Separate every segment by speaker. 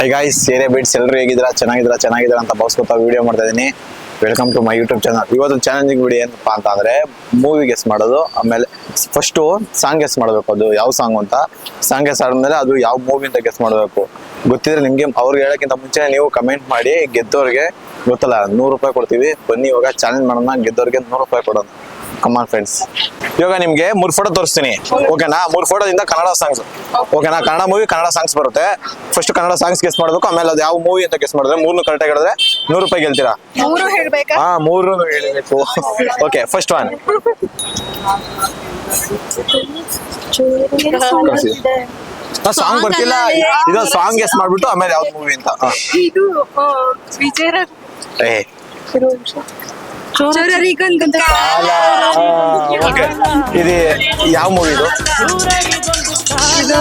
Speaker 1: High guys, ಏನೇ bits ಎಲ್ಲರೂ ಹೇಗಿದ್ದೀರಾ? ಚೆನ್ನಾಗಿದ್ದೀರಾ ಅಂತ ಭಾವಿಸ್ಕೊತಾ ವಿಡಿಯೋ ಮಾಡ್ತಾ ಇದೀನಿ. Welcome to my YouTube channel. ಇವತ್ತು ಚಾಲೆಂಜಿಂಗ್ ವಿಡಿಯೋ ಏನಪ್ಪಾ ಅಂತ ಅಂದ್ರೆ ಮೂವಿ ಗೆಸ್ ಮಾಡೋದು. ಆಮೇಲೆ ಫಸ್ಟು ಸಾಂಗ್ ಗೆಸ್ ಮಾಡಬೇಕು, ಅದು ಯಾವ ಸಾಂಗ್ ಅಂತ. ಸಾಂಗ್ ಗೆಸ್ ಆದ್ಮೇಲೆ ಅದು ಯಾವ ಮೂವಿ ಅಂತ ಗೆಸ್ ಮಾಡಬೇಕು. ಗೊತ್ತಿದ್ರೆ ನಿಮ್ಗೆ ಅವ್ರಿಗೆ ಹೇಳಕ್ಕಿಂತ ಮುಂಚೆ ನೀವು ಕಮೆಂಟ್ ಮಾಡಿ. ಗೆದ್ದವ್ರಿಗೆ ಗೊತ್ತಲ್ಲ, 100 ರೂಪಾಯಿ ಕೊಡ್ತೀವಿ. ಬನ್ನಿ ಇವಾಗ ಚಾಲೆಂಜ್ ಮಾಡೋಣ, ಗೆದ್ದವ್ರಿಗೆ 100 ರೂಪಾಯಿ ಕೊಡೋಣ. ಕಮಾನ್ ಫ್ರೆಂಡ್ಸ್. ಇವಾಗ ನಿಮ್ಗೆ 3 ಫೋಟೋ ತೋರಿಸ್ತೀನಿ, ಓಕೆನಾ? 3 ಫೋಟೋದಿಂದ ಕನ್ನಡ ಸಾಂಗ್ಸ್, ಓಕೆನಾ? ಕನ್ನಡ ಮೂವಿ, ಕನ್ನಡ ಸಾಂಗ್ಸ್ ಬರುತ್ತೆ. ಫಸ್ಟ್ ಕನ್ನಡ ಸಾಂಗ್ಸ್ ಗೆಸ್ ಮಾಡಬೇಕು, ಆಮೇಲೆ ಅದು ಯಾವ ಮೂವಿ ಅಂತ ಗೆಸ್ ಮಾಡಿದ್ರೆ 3 ಕರೆಕ್ಟ್ ಆಗಿ ಹೇಳಿದ್ರೆ 100 ರೂಪಾಯಿ ಗೆಲ್ತೀರಾ.
Speaker 2: 3 ಹೇಳ್ಬೇಕಾ?
Speaker 1: ಹಾ, 3 ಹೇಳಬೇಕು. Okay, first one. ಸಾಂಗ್ ಬರ್ತಿಲ್ಲ, ಇದು ಸಾಂಗ್ ಗೆಸ್ ಮಾಡ್ಬಿಟ್ಟು ಆಮೇಲೆ ಯಾವ ಮೂವಿ ಅಂತ.
Speaker 2: ಇದು ವಿಜಯರ
Speaker 1: ಏ
Speaker 2: ಚೋರರಿಗೊಂದು
Speaker 1: ಓಕೆ, ಇದು ಯಾವ ಮೂವಿ ಇದು?
Speaker 2: ಇದು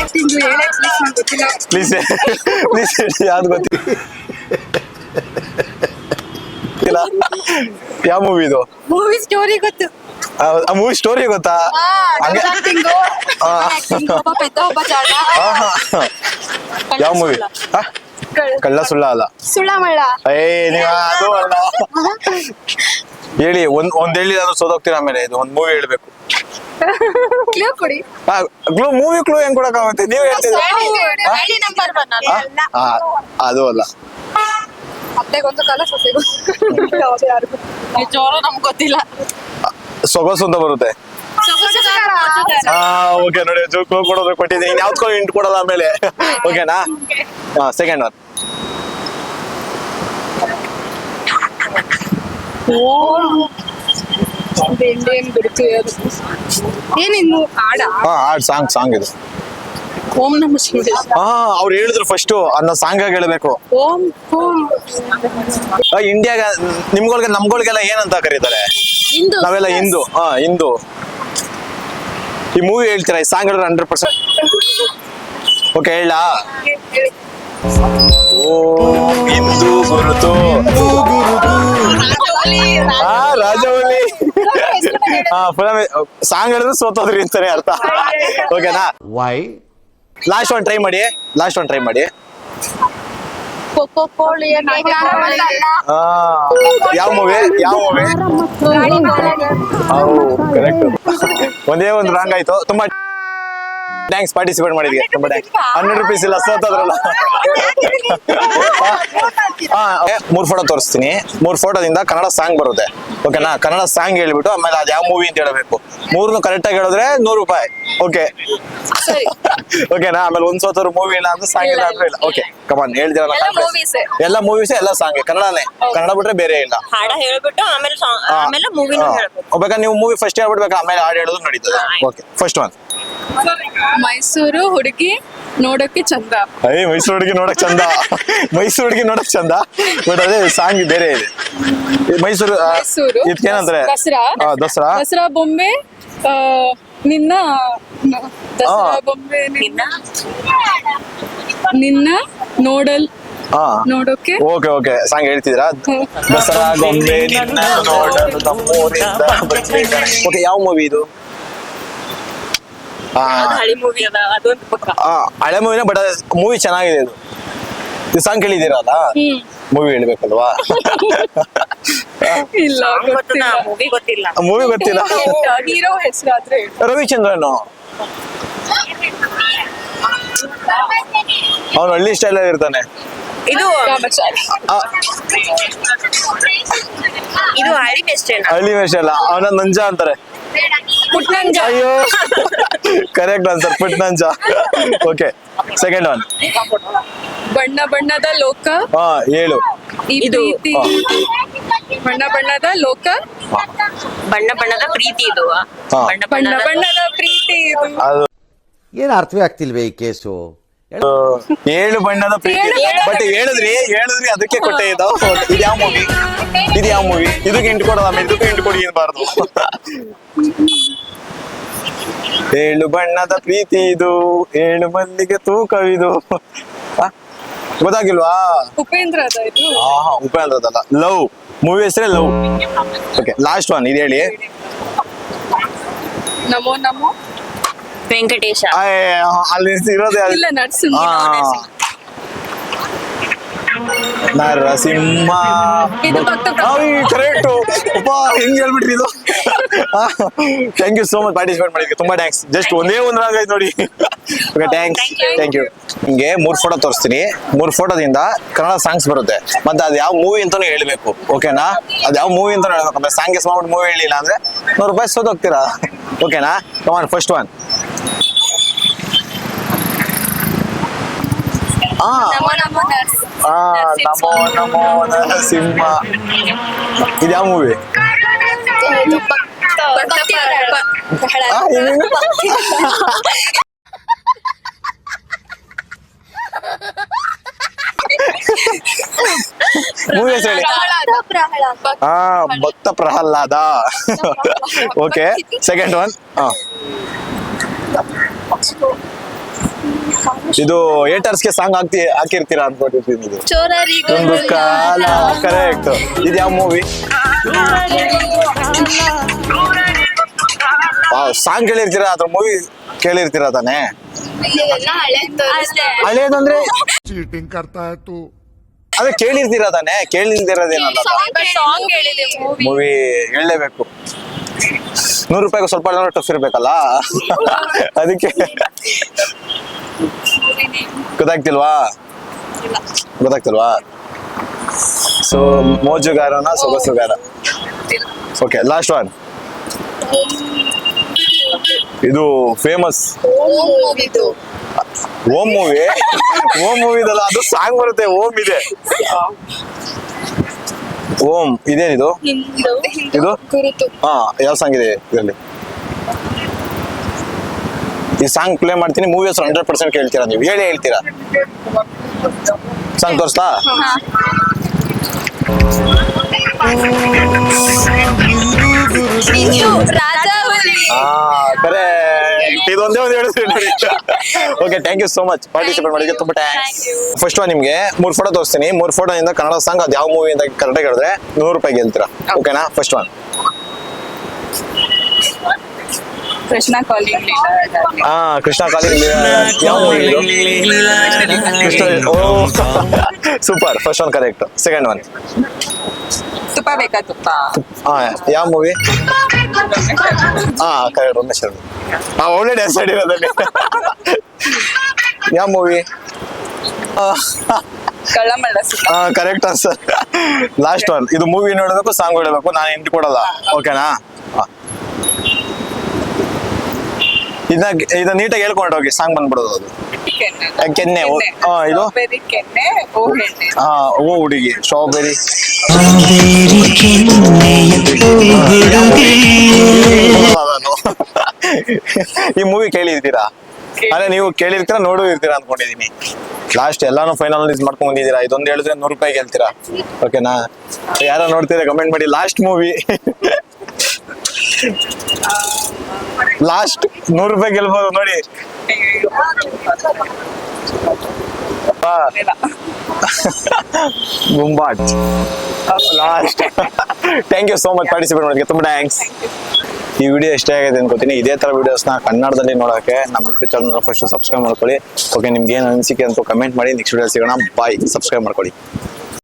Speaker 2: ಆಕ್ಟಿಂಗ್ ಗೊತ್ತಿಲ್ಲ.
Speaker 1: ಪ್ಲೀಸ್ ಯಾವ್ದು ಗೊತ್ತಿಲ್ಲ. ಯಾವ ಮೂವಿ ಇದು?
Speaker 2: ಮೂವಿ ಸ್ಟೋರಿ ಗೊತ್ತು.
Speaker 1: ಆ ಮೂವಿ ಸ್ಟೋರಿ ಗೊತ್ತಾ? ಹಂಗೆ
Speaker 2: ಒಬ್ಬ ಪೆದ್ದ, ಒಬ್ಬ ಜಾಣ.
Speaker 1: ಯಾವ ಮೂವಿ? ಕಳ್ಳ ಸುಳ್ಳ ಅಲ್ಲ,
Speaker 2: ಸುಳ್ಳಮಳ್ಳ.
Speaker 1: ನೀವ ಅದು ಅಲ್ಲ. ಹೇಳಿ, ಒಂದ್ ಹೇಳಿ ನಾನು ಸೋದೋಗ್ತೀರ. ಆಮೇಲೆ ಇದು ಒಂದ್ ಮೂವಿ ಹೇಳ್ಬೇಕು.
Speaker 2: ಕ್ಲೂ ಕೊಡಿ.
Speaker 1: ಮೂವಿ ಕ್ಲೂ ಹೆಂಗ್ ಕೊಡಕ್ಕಾಗುತ್ತೆ? ನೀವ್ ಹೇಳ್ತೀರಾ. ಅದು ಅಲ್ಲ.
Speaker 2: ಅತ್ತೆಗೊಂದು ಕಾಲ ಸೊಸೆಗೂ ಜೋರು ನಮ್ಗೆ ಗೊತ್ತಿಲ್ಲ.
Speaker 1: ಸೊಗಸು ಅಂತ ಬರುತ್ತೆ. ಓಕೆ, ನೋಡಿ ಕ್ಲೂ ಕೊಡೋದು ಕೊಟ್ಟಿದ್ದೀನಿ. ಯಾವ್ದು ಇಂಟು ಕೊಡಲ್ಲ ಆಮೇಲೆ, ಓಕೆನಾ? Second one.
Speaker 2: ಏನಿನ್ನು ಹಾಡ?
Speaker 1: ಹಾಡ್ ಸಾಂಗ್ ಇದು.
Speaker 2: ಓಂ ನಮ ಶಿವಾಯ.
Speaker 1: ಅವ್ರು ಹೇಳಿದ್ರು ಫಸ್ಟ್ ಅನ್ನೋ ಸಾಂಗ್ ಆಗಿ ಹೇಳ್ಬೇಕು.
Speaker 2: ಓಂ ಓಂ.
Speaker 1: ಇಂಡಿಯಾಗ ನಮ್ಗಳಿಗೆಲ್ಲ ಏನಂತ ಕರೀತಾರೆ? ನಾವೆಲ್ಲ ಹಿಂದೂ. ಹಿಂದೂ. ಈ ಮೂವಿ ಹೇಳ್ತೀರಾ? ಈ ಸಾಂಗ್ ಹೇಳಿದ್ರೆ 100%. ಓಕೆ, ಹೇಳ. ಓ ಹಿಂದೂ ಗುರುತು. ರಾಜವಲ್ಲಿ. ಸಾಂಗ್ ಹೇಳಿದ್ರೆ ಸೋತೋದ್ರಿ ಅಂತಾನೆ ಅರ್ಥ, ಓಕೆನಾ?
Speaker 3: ವೈ?
Speaker 1: ಲಾಸ್ಟ್ ಒನ್ ಟ್ರೈ ಮಾಡಿ. ಯಾವ ಮೂವಿ? ಕರೆಕ್ಟ್. ಒಂದೇ ಒಂದು ರಾಂಗ್ ಆಯ್ತು. ತುಂಬಾ ಥ್ಯಾಂಕ್ಸ್, ಪಾರ್ಟಿಸಿಪೇಟ್ ಮಾಡಿದ್ವಿ. ತುಂಬಾ ಥ್ಯಾಂಕ್ಸ್. 100 ರೂಪೀಸ್ ಇಲ್ಲ, ಸೋತೋದ್ರಲ್ಲ. 3 ಫೋಟೋ ತೋರಿಸ್ತೀನಿ. 3 ಫೋಟೋದಿಂದ ಕನ್ನಡ ಸಾಂಗ್ ಬರುತ್ತೆ, ಓಕೆನಾ? ಕನ್ನಡ ಸಾಂಗ್ ಹೇಳ್ಬಿಟ್ಟು ಆಮೇಲೆ ಅದ್ ಯಾವ ಮೂವಿ ಅಂತ ಹೇಳ್ಬೇಕು. 3 ಕರೆಕ್ಟ್ ಆಗಿ ಹೇಳಿದ್ರೆ 100 ರೂಪಾಯಿ. ಓಕೆ ಓಕೆನಾ? ಆಮೇಲೆ ಒಂದ್ ಸೋತವ್ರು ಮೂವಿ ಇಲ್ಲ ಅಂದ್ರೆ ಸಾಂಗ್ ಇಲ್ಲ ಅಂದ್ರೆ ಇಲ್ಲ. ಓಕೆ, ಕಮಾನ್, ಹೇಳ್ದಿರಲ್ಲ. ಎಲ್ಲ ಮೂವೀಸ್, ಎಲ್ಲ ಸಾಂಗ್ ಕನ್ನಡನೇ. ಕನ್ನಡ ಬಿಟ್ರೆ ಬೇರೆ ಇಲ್ಲ.
Speaker 4: ಹಾಡ ಹೇಳ್ಬಿಟ್ಟು ಆಮೇಲೆ ಮೂವಿನೂ ಹೇಳ್ಬೇಕು.
Speaker 1: ಬೇಕಾದ್ರೆ ನೀವು ಮೂವಿ ಫಸ್ಟ್ ಹೇಳ್ಬಿಡ್ಬೇಕು, ಆಮೇಲೆ ಹಾಡು ಹೇಳೋದು ನಡೀತದೆ. Okay, first one.
Speaker 2: ಮೈಸೂರು ಹುಡುಗಿ ನೋಡಕ್ಕೆ ಚಂದ.
Speaker 1: ಮೈಸೂರು ಹುಡುಗಿ ನೋಡಕ್ ಚಂದ. ಮೈಸೂರು ಹುಡುಗಿ ನೋಡಕ್ ಚಂದ, ಬಟ್ ಅದೇ ಸಾಂಗ್ ಬೇರೆ ಇದೆ. ಮೈಸೂರು ಇದಕ್ಕೇನಂದ್ರೆ ದಸರಾ
Speaker 2: ಬೊಂಬೆ. ನಿನ್ನ ದಸರಾ ಬೊಂಬೆ ನಿನ್ನ ನೋಡೋಕೆ.
Speaker 1: ಓಕೆ, ಸಾಂಗ್ ಹೇಳ್ತಿದ್ದೀರಾ? ದಸರಾ ಗೊಂಬೆ ನಿನ್ನ ನೋಡಲು ನಮ್ಮೂರಿಂದ ಬಂದಿದೆ. ಓಕೆ, ಯಾವ ಮೂವಿ ಇದು?
Speaker 4: ಹಳಿ ಮೂವಿ ಅದ, ಅದೊಂದು ಪಕ್ಕ.
Speaker 1: ಹಳೆ ಮೂವಿನ, ಬಟ್ ಮೂವಿ ಚೆನ್ನಾಗಿದೆ. ಇದು ಸಾಂಗ್ ಕೇಳಿದ್ದೀರಲ್ಲ, ಮೂವಿ ಹೇಳ್ಬೇಕಲ್ವಾ?
Speaker 2: ಇಲ್ಲ,
Speaker 4: ಮೂವಿ ಗೊತ್ತಿಲ್ಲ.
Speaker 1: ಮೂವಿ ಗೊತ್ತಿಲ್ಲ.
Speaker 2: ಹೀರೋ ಹೆಸರಾದ್ರೆ
Speaker 1: ರವಿಚಂದ್ರನ್. ಅವನು ಹಳ್ಳಿ ಸ್ಟೈಲ್ ಅಲ್ಲಿ ಇರ್ತಾನೆ.
Speaker 4: ಇದು ಹಳ್ಳಿ
Speaker 1: ವೇಷ ಅಲ್ಲ, ಅವನ ನಂಜ ಅಂತಾರೆ. ಅಯ್ಯೋ, correct answer, Putnanja. Okay, second one.
Speaker 2: ಬಣ್ಣ ಬಣ್ಣದ ಲೋಕ.
Speaker 1: ಹೇಳು.
Speaker 4: ಇದು
Speaker 2: ಬಣ್ಣ ಬಣ್ಣದ ಲೋಕ.
Speaker 4: ಬಣ್ಣ ಬಣ್ಣದ ಪ್ರೀತಿ. ಇದು
Speaker 2: ಬಣ್ಣ ಬಣ್ಣದ ಪ್ರೀತಿ.
Speaker 1: ಅದು
Speaker 3: ಏನು ಅರ್ಥವೇ ಆಗ್ತಿಲ್ವೇ ಈ ಕೇಸು?
Speaker 1: 7 ಬಣ್ಣದ ಪ್ರೀತಿ. ಬಟ್ ಹೇಳಿದ್ರಿ, ಅದಕ್ಕೆ ಕೊಟ್ಟೆ ಇದ್ದಾವ. ಇದು ಯಾವ ಮೂವಿ? ಇದಕ್ಕೆ ಇಂಟು ಕೊಡೋದ, ಇದಕ್ಕೂ ಇಂಟು ಕೊಡಿ ಬಾರ್ದು. 7 ಬಣ್ಣದ ಪ್ರೀತಿ ಇದು, 7 ಮಲ್ಲಿಗೆ ತೂಕವಿದು. ಗೊತ್ತಾಗಿಲ್ವಾ?
Speaker 2: ಉಪೇಂದ್ರದ ಇದು.
Speaker 1: ಉಪೇಂದ್ರದಲ್ಲ, ಲವ್ ಮೂವಿ ಹೆಸರೇ ಲವ್. Okay, last one. ಇದು ಹೇಳಿ.
Speaker 2: ನಮೋ ನಮೋ
Speaker 4: ವೆಂಕಟೇಶ.
Speaker 1: ಅಲ್ಲಿ ಇರೋದೇ
Speaker 2: ಇಲ್ಲ ನರ್ಸಿಂಗ್.
Speaker 1: ನರಸಿಂಹ
Speaker 2: ಇದು ಭಕ್ತ ಪ್ರಹ್ಲಾದ.
Speaker 1: ಕರೆಕ್ಟು ಅಪ್ಪ ಹೆಂಗ್ ಹೇಳ್ಬಿಟ್ರಿ ಇದು. Thank you so much participate ಮಾಡಿದ್ವಿ, ತುಂಬಾ ಥ್ಯಾಂಕ್ಸ್. ಜಸ್ಟ್ ಒಂದೇ ಒಂದು ರಾಗ ಆಯ್ತು ನೋಡಿ. Okay thanks, thank you. ನಿಮ್ಗೆ 3 ಫೋಟೋ ತೋರಿಸ್ತೀನಿ. 3 ಫೋಟೋದಿಂದ ಕನ್ನಡ ಸಾಂಗ್ಸ್ ಬರುತ್ತೆ, ಮತ್ತೆ ಅದು ಯಾವ ಮೂವಿ ಅಂತಾನು ಹೇಳ್ಬೇಕು. ಓಕೆನಾ? ಅದು ಯಾವ ಮೂವಿ ಅಂತಾನು ಹೇಳ್ಬೇಕು. ಸಾಂಗ್ ಗೆಸ್ ಮಾಡ್ಬಿಟ್ಟು ಮೂವಿ ಹೇಳಿಲ್ಲ ಅಂದ್ರೆ ₹100 ಸೋತೋಗ್ತೀರಾ. ಓಕೆನಾ? ಕಮಾನ್, ಫಸ್ಟ್ ಒನ್.
Speaker 2: ನಮೋ ನಮೋ ನರ್ಸ್.
Speaker 1: ನಮೋ ನಮೋ ನರಸಿಂಹ. ಇದು ಯಾವ ಮೂವಿ? ಮೂವಿ ಹೆಸರು ಹೇಳಿ. ಭಕ್ತ ಪ್ರಹ್ಲಾದ. Okay, second one. ಇದು ಏಟರ್ಸ್ಗೆ ಸಾಂಗ್ ಹಾಕಿರ್ತೀರಾ ಅನ್ಕೊಂಡಿರ್ತೀನಿ. ಇದು ಒಂದು ಕಾಲ. ಕರೆಕ್ಟ್. ಇದು ಯಾವ ಮೂವಿ? ಸಾಂಗ್ ಕೇಳಿರ್ತೀರಾ, ಅದ್ರ ಮೂವಿ ಕೇಳಿರ್ತೀರಾ ತಾನೇ? ಹಳೇದಂದ್ರೆ
Speaker 3: चीटिंग करता है तू।
Speaker 1: ಅದೇ ಕೇಳಿರ್ತೀರಾ ತಾನೇ? ಕೇಳಿಲ್ದಿರೋದೇನಲ್ಲ.
Speaker 2: ಸಾಂಗ್ ಹೇಳಿದೆ ಮೂವಿ.
Speaker 1: ಮೂವಿ ಹೇಳಲೇಬೇಕು. ₹100 ಸ್ವಲ್ಪ ಟಫ್ ಇರ್ಬೇಕಲ್ಲ, ಅದಕ್ಕೆ. ಗೊತ್ತಾಗ್ತಿಲ್ವಾ? ಸೊ ಮೋಜುಗಾರನ ಸೊಗಸುಗಾರ. Okay, last one. ಇದು ಫೇಮಸ್ ಓಂ ಮೂವಿ. ಓಂ ಮೂವಿದಲ್ಲ, ಅದು ಸಾಂಗ್ ಬರುತ್ತೆ. ಓಂ ಇದೆ. ಓಂ ಇದೇನಿದು? ಇದು ಯಾವ ಸಾಂಗ್ ಇದೆ ಇದರಲ್ಲಿ? ಈ ಸಾಂಗ್ ಪ್ಲೇ ಮಾಡ್ತೀನಿ, ಮೂವಿ ಹೆಸರು 100% ಕೇಳ್ತೀರಾ ನೀವು. ಹೇಳ್ತೀರಾ? ಸಾಂಗ್ ತೋರಿಸ್ಲಾ? ಇದೊಂದೇ ಒಂದು ಹೇಳಿದ್ರಿ ನೋಡಿ. Okay, thank you so much participate ಮಾಡಿದ್ರೆ, ತುಂಬಾ ಥ್ಯಾಂಕ್ಸ್. ಫಸ್ಟ್ ಒನ್ ನಿಮ್ಗೆ 3 ಫೋಟೋ ತೋರಿಸ್ತೀನಿ. 3 ಫೋಟೋ ಇಂದ ಕನ್ನಡ ಸಾಂಗ್ ಅದು ಯಾವ ಮೂವಿ ಅಂತ ಕರೆಕ್ಟಾಗಿ ಹೇಳಿದ್ರೆ ₹100 ಗೆಲ್ತೀರಾ. ಓಕೆನಾ? First one.
Speaker 2: Krishna calling.
Speaker 1: Krishna calling ಯಾವ ಮೂವಿ ಇದು? Krishna. Oh super, first one correct. Second one.
Speaker 2: ತುಪ್ಪ ಬೇಕಾ ತುಪ್ಪ?
Speaker 1: ಯಾವ ಮೂವಿ? ಕರೆಕ್ಟ್, ರಮೇಶ್ ಶರ್ಮಾ. ಒಳ್ಳೆ ಡ್ಯಾನ್ಸ್ ಆಡಿರೋದಲ್ಲಿ. ಯಾವ ಮೂವಿ?
Speaker 2: ಕಳ್ಳಮಳ್ಳ ಸುತ್ತ.
Speaker 1: Correct answer. Last one. ಇದು ಮೂವಿ ನೋಡಬೇಕು, ಸಾಂಗ್ ಹೇಳಬೇಕು, ನಾನು ಎಂಟ್ರಿ ಕೊಡಲ್ಲ. ಓಕೆನಾ? ಇದನ್ನ ನೀಟಾಗಿ ಹೇಳ್ಕೊಂಡು ಹೋಗಿ, ಸಾಂಗ್ ಬಂದ್ಬಿಡೋದು. ಅದು ಕೆನ್ನೆ. ಇದು
Speaker 2: ಕೆನ್ನೆ. ಓ ಹೆಣ್ಣೆ.
Speaker 1: ಓ ಹುಡುಗಿ. ಸ್ಟ್ರಾಬೆರಿ. ಈ ಮೂವಿ ಕೇಳಿರ್ತೀರಾ? ಅದೇ ನೀವು ಕೇಳಿರ್ತೀರಾ, ನೋಡು ಇರ್ತೀರಾ ಅನ್ಕೊಂಡಿದೀನಿ. ಲಾಸ್ಟ್ ಎಲ್ಲಾನು ಫೈನಲೈಸ್ ಮಾಡ್ಕೊಂಡ್ ಬಂದಿದ್ದೀರಾ. ಇದೊಂದು ಹೇಳಿದ್ರೆ ₹100 ಗೆಲ್ತೀರಾ. ಓಕೆನಾ? ಯಾರ ನೋಡ್ತೀರಾ ಕಮೆಂಟ್ ಮಾಡಿ. Last movie. ಲಾಸ್ಟ್ ₹100 ಗೆಲ್ಬಹುದು ನೋಡಿ. ಗುಂಬಾಟ್. Last. Thank you so much participate ಮಾಡೋದಕ್ಕೆ, ತುಂಬಾ ಥ್ಯಾಂಕ್ಸ್. ಈ ವಿಡಿಯೋ ಇಷ್ಟ ಆಗಿದೆ ಅನ್ಕೋತೀನಿ. ಇದೇ ತರ ವಿಡಿಯೋಸ್ನ ಕನ್ನಡದಲ್ಲಿ ನೋಡೋಕೆ ನಮ್ಮ ಯೂಟ್ಯೂಬ್ ಚಾನಲ್ ಫಸ್ಟ್ ಸಬ್ಸ್ಕ್ರೈಬ್ ಮಾಡ್ಕೊಳ್ಳಿ. ಓಕೆ, ನಿಮ್ಗೆ ಏನು ಅನಿಸಿಕೆ ಅಂತ ಕಮೆಂಟ್ ಮಾಡಿ. ನೆಕ್ಸ್ಟ್ ವಿಡಿಯೋ ಸಿಗೋಣ. ಬಾಯ್. ಸಬ್ಸ್ಕ್ರೈಬ್ ಮಾಡ್ಕೊಳ್ಳಿ.